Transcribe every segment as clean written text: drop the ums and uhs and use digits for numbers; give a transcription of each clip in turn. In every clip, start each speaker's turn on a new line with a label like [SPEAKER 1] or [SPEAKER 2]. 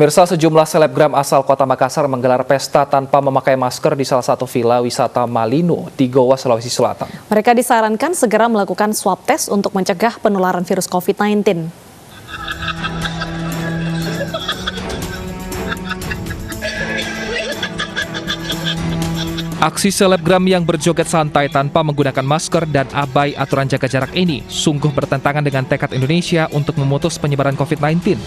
[SPEAKER 1] Pemirsa, sejumlah selebgram asal Kota Makassar menggelar pesta tanpa memakai masker di salah satu villa wisata Malino di Goa, Sulawesi Selatan.
[SPEAKER 2] Mereka disarankan segera melakukan swab test untuk mencegah penularan virus COVID-19.
[SPEAKER 1] Aksi selebgram yang berjoget santai tanpa menggunakan masker dan abai aturan jaga jarak ini sungguh bertentangan dengan tekad Indonesia untuk memutus penyebaran COVID-19.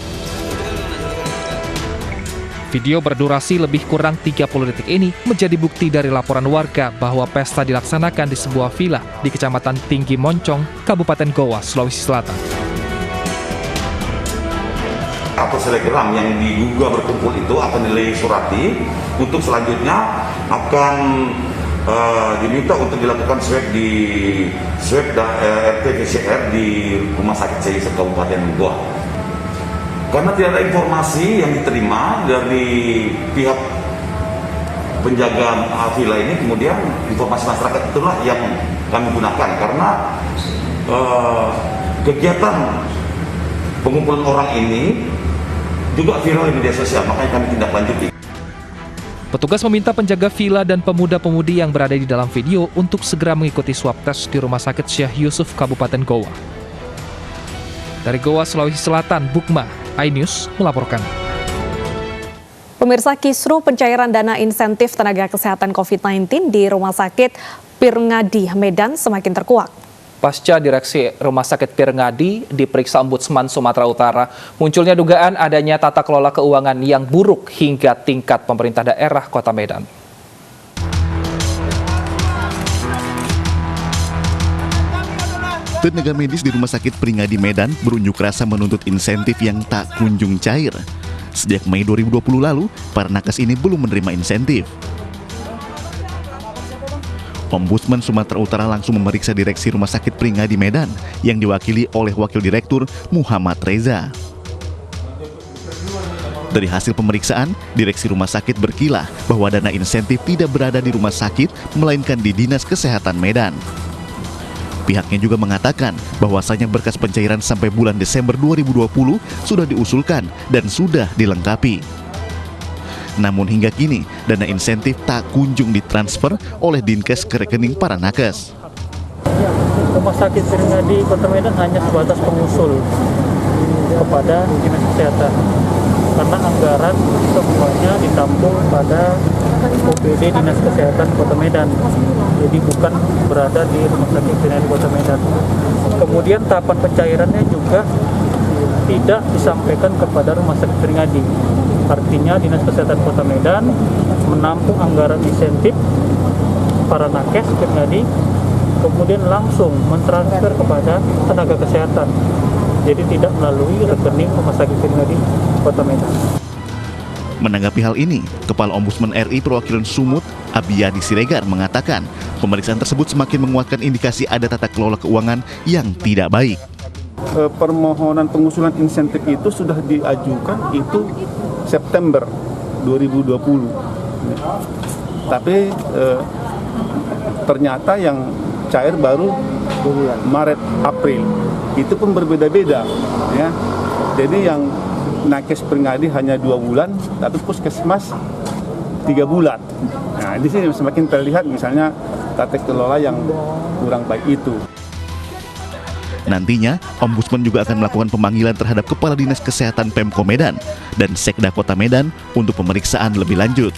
[SPEAKER 1] Video berdurasi lebih kurang 30 detik ini menjadi bukti dari laporan warga bahwa pesta dilaksanakan di sebuah villa di Kecamatan Tinggi Moncong, Kabupaten Goa, Sulawesi Selatan.
[SPEAKER 3] Atau selebgram yang diduga berkumpul itu akan surati untuk selanjutnya akan diminta untuk dilakukan swab dan RT-PCR di Rumah Sakit CISF Kabupaten Goa. Karena tidak ada informasi yang diterima dari pihak penjaga villa ini, kemudian informasi masyarakat itulah yang kami gunakan karena kegiatan pengumpulan orang ini juga viral di media sosial, makanya kami tindak lanjuti.
[SPEAKER 1] Petugas meminta penjaga villa dan pemuda-pemudi yang berada di dalam video untuk segera mengikuti swab tes di Rumah Sakit Syekh Yusuf, Kabupaten Goa. Dari Goa, Sulawesi Selatan, Bukma, iNews melaporkan.
[SPEAKER 2] Pemirsa, kisruh pencairan dana insentif tenaga kesehatan COVID-19 di Rumah Sakit Pirngadi, Medan semakin terkuak.
[SPEAKER 1] Pasca Direksi Rumah Sakit Pirngadi diperiksa Ombudsman Sumatera Utara, munculnya dugaan adanya tata kelola keuangan yang buruk hingga tingkat pemerintah daerah Kota Medan.
[SPEAKER 4] Tenaga medis di Rumah Sakit Pirngadi Medan berunjuk rasa menuntut insentif yang tak kunjung cair. Sejak Mei 2020 lalu, para nakes ini belum menerima insentif. Ombudsman Sumatera Utara langsung memeriksa Direksi Rumah Sakit Pirngadi Medan yang diwakili oleh Wakil Direktur Muhammad Reza. Dari hasil pemeriksaan, Direksi Rumah Sakit berkilah bahwa dana insentif tidak berada di rumah sakit, melainkan di Dinas Kesehatan Medan. Pihaknya juga mengatakan bahwasanya berkas pencairan sampai bulan Desember 2020 sudah diusulkan dan sudah dilengkapi. Namun hingga kini, dana insentif tak kunjung ditransfer oleh Dinkes ke rekening para nakes.
[SPEAKER 5] Rumah Sakit Pirngadi Kota Medan hanya sebatas pengusul kepada Dinas Kesehatan. Karena anggaran semuanya ditampung pada OPD Dinas Kesehatan Kota Medan. Jadi bukan berada di Rumah Sakit Pirngadi Kota Medan. Kemudian tahapan pencairannya juga tidak disampaikan kepada Rumah Sakit Pirngadi. Artinya Dinas Kesehatan Kota Medan menampung anggaran insentif para nakes Pirngadi, kemudian langsung mentransfer kepada tenaga kesehatan. Jadi tidak melalui rekening Rumah Sakit Pirngadi Kota Medan.
[SPEAKER 4] Menanggapi hal ini, Kepala Ombudsman RI Perwakilan Sumut, Abiyadi Siregar mengatakan pemeriksaan tersebut semakin menguatkan indikasi ada tata kelola keuangan yang tidak baik.
[SPEAKER 6] Permohonan pengusulan insentif itu sudah diajukan itu September 2020. Tapi ternyata yang cair baru Maret April. Itu pun berbeda-beda ya. Jadi yang nakes Pirngadi hanya 2 bulan, tapi puskesmas 3 bulan. Nah, di sini semakin terlihat misalnya tata kelola yang kurang baik itu.
[SPEAKER 4] Nantinya, Ombudsman juga akan melakukan pemanggilan terhadap Kepala Dinas Kesehatan Pemko Medan dan Sekda Kota Medan untuk pemeriksaan lebih lanjut.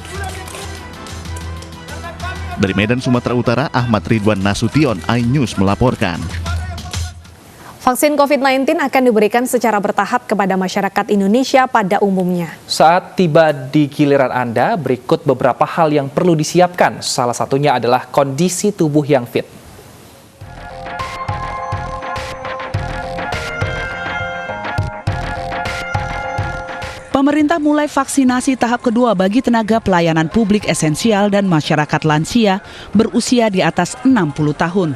[SPEAKER 4] Dari Medan, Sumatera Utara, Ahmad Ridwan Nasution, iNews melaporkan.
[SPEAKER 2] Vaksin COVID-19 akan diberikan secara bertahap kepada masyarakat Indonesia pada umumnya.
[SPEAKER 1] Saat tiba di giliran Anda, berikut beberapa hal yang perlu disiapkan. Salah satunya adalah kondisi tubuh yang fit.
[SPEAKER 7] Pemerintah mulai vaksinasi tahap kedua bagi tenaga pelayanan publik esensial dan masyarakat lansia berusia di atas 60 tahun.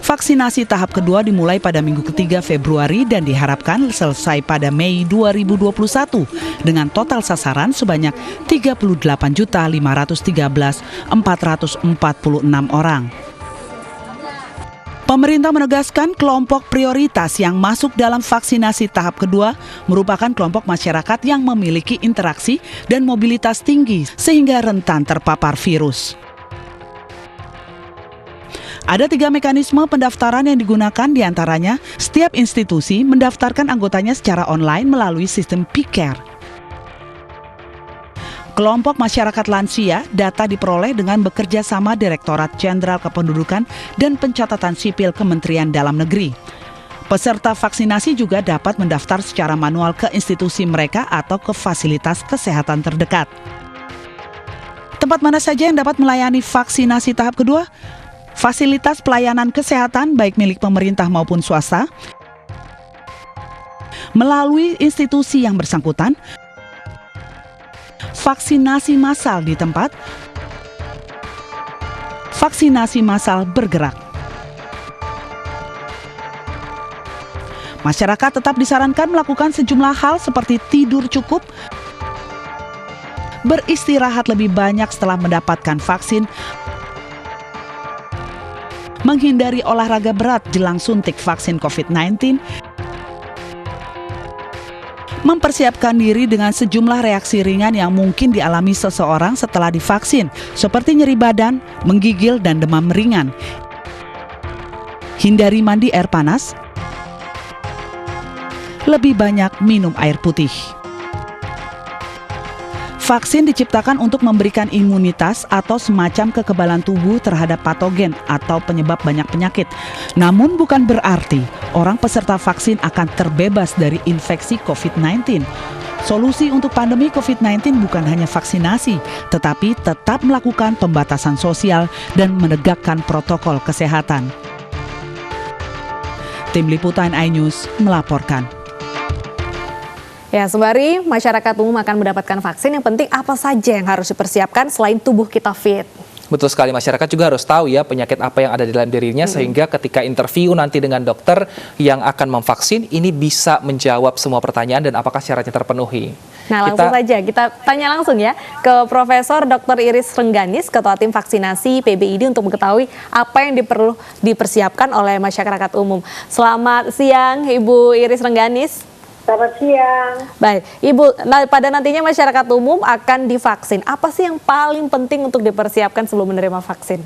[SPEAKER 7] Vaksinasi tahap kedua dimulai pada minggu ketiga Februari dan diharapkan selesai pada Mei 2021 dengan total sasaran sebanyak 38.513.446 orang. Pemerintah menegaskan kelompok prioritas yang masuk dalam vaksinasi tahap kedua merupakan kelompok masyarakat yang memiliki interaksi dan mobilitas tinggi sehingga rentan terpapar virus. Ada 3 mekanisme pendaftaran yang digunakan, diantaranya setiap institusi mendaftarkan anggotanya secara online melalui sistem P-Care. Kelompok masyarakat lansia, data diperoleh dengan bekerja sama Direktorat Jenderal Kependudukan dan Pencatatan Sipil Kementerian Dalam Negeri. Peserta vaksinasi juga dapat mendaftar secara manual ke institusi mereka atau ke fasilitas kesehatan terdekat. Tempat mana saja yang dapat melayani vaksinasi tahap kedua? Fasilitas pelayanan kesehatan baik milik pemerintah maupun swasta, melalui institusi yang bersangkutan, vaksinasi massal di tempat, vaksinasi massal bergerak. Masyarakat tetap disarankan melakukan sejumlah hal seperti tidur cukup, beristirahat lebih banyak setelah mendapatkan vaksin, menghindari olahraga berat jelang suntik vaksin COVID-19, mempersiapkan diri dengan sejumlah reaksi ringan yang mungkin dialami seseorang setelah divaksin, seperti nyeri badan, menggigil, dan demam ringan. Hindari mandi air panas, lebih banyak minum air putih. Vaksin diciptakan untuk memberikan imunitas atau semacam kekebalan tubuh terhadap patogen atau penyebab banyak penyakit. Namun bukan berarti orang peserta vaksin akan terbebas dari infeksi COVID-19. Solusi untuk pandemi COVID-19 bukan hanya vaksinasi, tetapi tetap melakukan pembatasan sosial dan menegakkan protokol kesehatan. Tim Liputan iNews melaporkan.
[SPEAKER 2] Ya, sembari masyarakat umum akan mendapatkan vaksin, yang penting apa saja yang harus dipersiapkan selain tubuh kita fit?
[SPEAKER 1] Betul sekali, masyarakat juga harus tahu ya penyakit apa yang ada di dalam dirinya sehingga ketika interview nanti dengan dokter yang akan memvaksin ini bisa menjawab semua pertanyaan dan apakah syaratnya terpenuhi.
[SPEAKER 2] Nah, langsung saja kita tanya langsung ya ke Profesor Dr. Iris Rengganis, Ketua Tim Vaksinasi PBID, untuk mengetahui apa yang perlu dipersiapkan oleh masyarakat umum. Selamat siang Ibu Iris Rengganis.
[SPEAKER 8] Selamat siang.
[SPEAKER 2] Baik, Ibu, pada nantinya masyarakat umum akan divaksin. Apa sih yang paling penting untuk dipersiapkan sebelum menerima vaksin?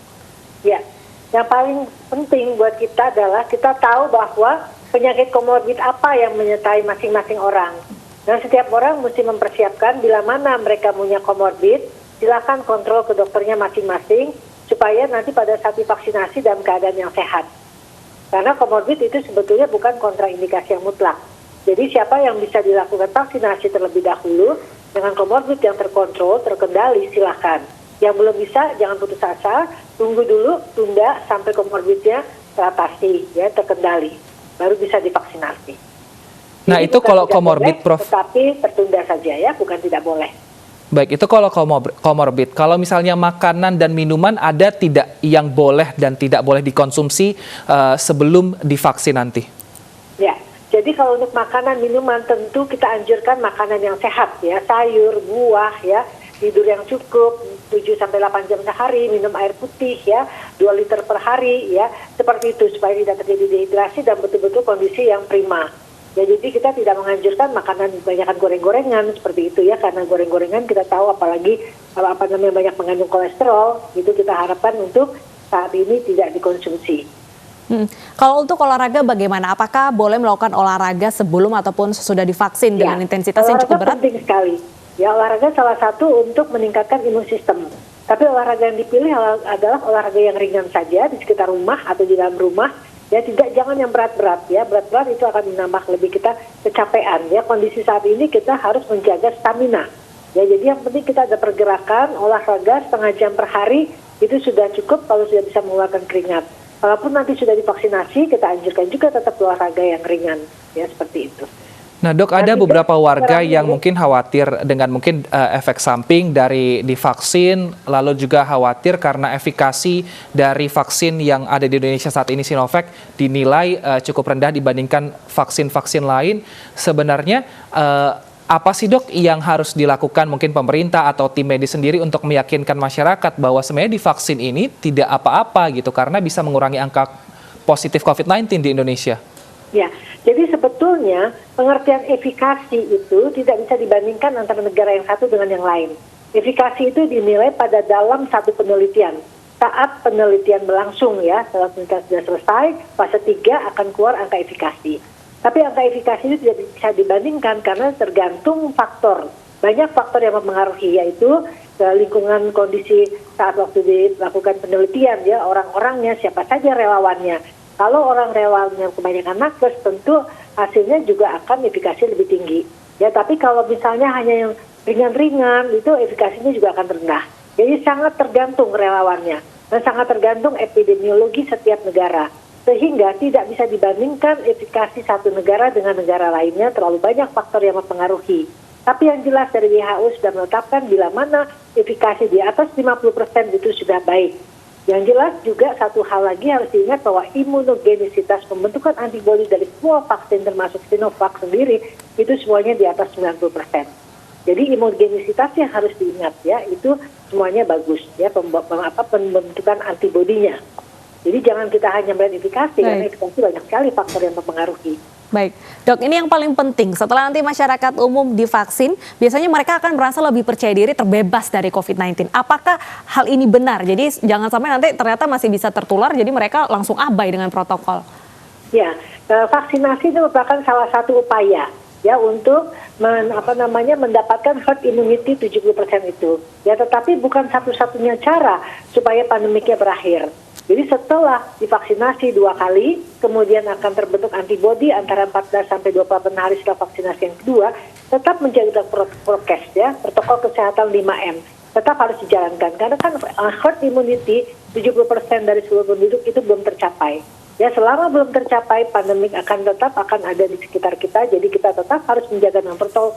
[SPEAKER 8] Ya, yang paling penting buat kita adalah kita tahu bahwa penyakit komorbid apa yang menyertai masing-masing orang. Dan setiap orang mesti mempersiapkan bila mana mereka punya komorbid, silakan kontrol ke dokternya masing-masing supaya nanti pada saat divaksinasi dalam keadaan yang sehat. Karena komorbid itu sebetulnya bukan kontraindikasi yang mutlak. Jadi siapa yang bisa dilakukan vaksinasi terlebih dahulu dengan komorbid yang terkontrol, terkendali, silakan. Yang belum bisa, jangan putus asa, tunggu dulu, tunda sampai komorbidnya teratasi, ya, terkendali. Baru bisa divaksinasi.
[SPEAKER 1] Nah,
[SPEAKER 8] jadi
[SPEAKER 1] itu kalau komorbid,
[SPEAKER 8] boleh,
[SPEAKER 1] Prof.
[SPEAKER 8] Tetapi tertunda saja ya, bukan tidak boleh.
[SPEAKER 1] Baik, itu kalau komorbid. Kalau misalnya makanan dan minuman ada tidak yang boleh dan tidak boleh dikonsumsi sebelum divaksin nanti?
[SPEAKER 8] Ya. Jadi kalau untuk makanan, minuman tentu kita anjurkan makanan yang sehat ya, sayur, buah ya, tidur yang cukup, 7-8 jam sehari, minum air putih ya, 2 liter per hari ya, seperti itu supaya tidak terjadi dehidrasi dan betul-betul kondisi yang prima. Ya, jadi kita tidak menganjurkan makanan kebanyakan goreng-gorengan seperti itu ya, karena goreng-gorengan kita tahu apalagi banyak mengandung kolesterol, itu kita harapkan untuk saat ini tidak dikonsumsi.
[SPEAKER 2] Kalau untuk olahraga bagaimana? Apakah boleh melakukan olahraga sebelum ataupun sesudah divaksin dengan intensitas yang cukup berat?
[SPEAKER 8] Penting sekali. Ya, olahraga salah satu untuk meningkatkan imun sistem. Tapi olahraga yang dipilih adalah olahraga yang ringan saja di sekitar rumah atau di dalam rumah. Ya, jangan yang berat-berat ya. Berat-berat itu akan menambah lebih kita kecapean ya. Kondisi saat ini kita harus menjaga stamina. Ya, jadi yang penting kita ada pergerakan, olahraga setengah jam per hari itu sudah cukup kalau sudah bisa mengeluarkan keringat. Walaupun nanti sudah divaksinasi, kita anjurkan juga tetap olahraga yang ringan, ya seperti itu.
[SPEAKER 1] Nah, Dok, ada beberapa warga yang mungkin khawatir dengan mungkin efek samping dari divaksin, lalu juga khawatir karena efikasi dari vaksin yang ada di Indonesia saat ini, Sinovac, dinilai cukup rendah dibandingkan vaksin-vaksin lain. Sebenarnya apa sih, Dok, yang harus dilakukan mungkin pemerintah atau tim medis sendiri untuk meyakinkan masyarakat bahwa sebenarnya di vaksin ini tidak apa-apa gitu, karena bisa mengurangi angka positif COVID-19 di Indonesia?
[SPEAKER 8] Ya, jadi sebetulnya pengertian efikasi itu tidak bisa dibandingkan antara negara yang satu dengan yang lain. Efikasi itu dinilai pada dalam satu penelitian. Saat penelitian berlangsung ya, setelah penelitian sudah selesai, fase 3 akan keluar angka efikasi. Tapi angka efikasi itu tidak bisa dibandingkan karena tergantung faktor. Banyak faktor yang mempengaruhi, yaitu lingkungan kondisi saat waktu dilakukan penelitian, ya, orang-orangnya, siapa saja relawannya. Kalau orang relawannya kebanyakan nakes, tentu hasilnya juga akan efikasi lebih tinggi. Ya, tapi kalau misalnya hanya yang ringan-ringan, itu efikasinya juga akan rendah. Jadi sangat tergantung relawannya dan sangat tergantung epidemiologi setiap negara. Sehingga tidak bisa dibandingkan efikasi satu negara dengan negara lainnya, terlalu banyak faktor yang mempengaruhi. Tapi yang jelas dari WHO sudah menetapkan bila mana efikasi di atas 50% itu sudah baik. Yang jelas juga satu hal lagi harus diingat bahwa imunogenisitas pembentukan antibodi dari semua vaksin termasuk Sinovac sendiri itu semuanya di atas 90%. Jadi imunogenisitasnya harus diingat ya, itu semuanya bagus ya pembentukan antibodinya. Jadi jangan kita hanya melihat efikasi, karena efikasi banyak sekali faktor yang mempengaruhi.
[SPEAKER 2] Baik, Dok, ini yang paling penting. Setelah nanti masyarakat umum divaksin, biasanya mereka akan merasa lebih percaya diri, terbebas dari COVID-19. Apakah hal ini benar? Jadi jangan sampai nanti ternyata masih bisa tertular, jadi mereka langsung abai dengan protokol.
[SPEAKER 8] Ya, vaksinasi itu merupakan salah satu upaya ya untuk mendapatkan herd immunity 70% itu. Ya, tetapi bukan satu-satunya cara supaya pandemiknya berakhir. Jadi setelah divaksinasi 2 kali, kemudian akan terbentuk antibodi antara 14 sampai 28 hari setelah vaksinasi yang kedua, tetap menjaga prokes ya, protokol kesehatan 5M. Tetap harus dijalankan, karena kan herd immunity 70% dari seluruh penduduk itu belum tercapai. Ya, selama belum tercapai, pandemik akan tetap ada di sekitar kita, jadi kita tetap harus menjaga dengan protokol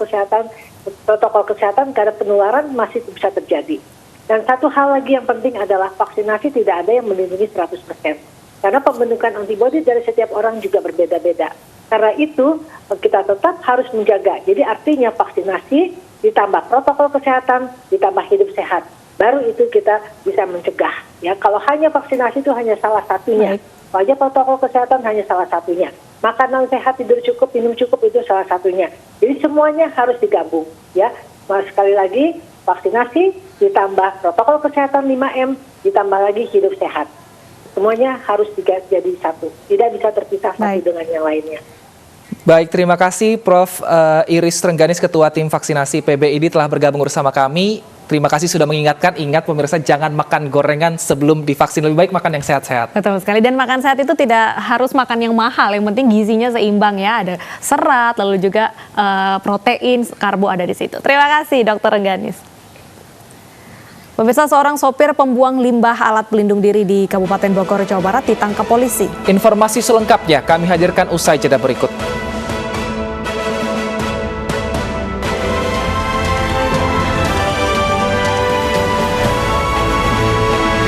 [SPEAKER 8] kesehatan karena penularan masih bisa terjadi. Dan satu hal lagi yang penting adalah vaksinasi tidak ada yang melindungi 100%. Karena pembentukan antibodi dari setiap orang juga berbeda-beda. Karena itu kita tetap harus menjaga. Jadi artinya vaksinasi ditambah protokol kesehatan, ditambah hidup sehat. Baru itu kita bisa mencegah. Ya, kalau hanya vaksinasi itu hanya salah satunya. Kalau aja protokol kesehatan hanya salah satunya. Makanan sehat, tidur cukup, minum cukup itu salah satunya. Jadi semuanya harus digabung. Ya, sekali lagi vaksinasi ditambah protokol kesehatan 5M, ditambah lagi hidup sehat. Semuanya harus jadi satu, tidak bisa terpisah satu dengan yang lainnya.
[SPEAKER 1] Baik, terima kasih Prof. Iris Rengganis, Ketua Tim Vaksinasi PBID telah bergabung bersama kami. Terima kasih sudah mengingatkan, ingat pemirsa jangan makan gorengan sebelum divaksin, lebih baik makan yang sehat-sehat.
[SPEAKER 2] Betul sekali, dan makan sehat itu tidak harus makan yang mahal, yang penting gizinya seimbang ya, ada serat, lalu juga protein, karbo ada di situ. Terima kasih Dr. Rengganis. Pemirsa, seorang sopir pembuang limbah alat pelindung diri di Kabupaten Bogor, Jawa Barat ditangkap polisi.
[SPEAKER 1] Informasi selengkapnya kami hadirkan usai jeda berikut.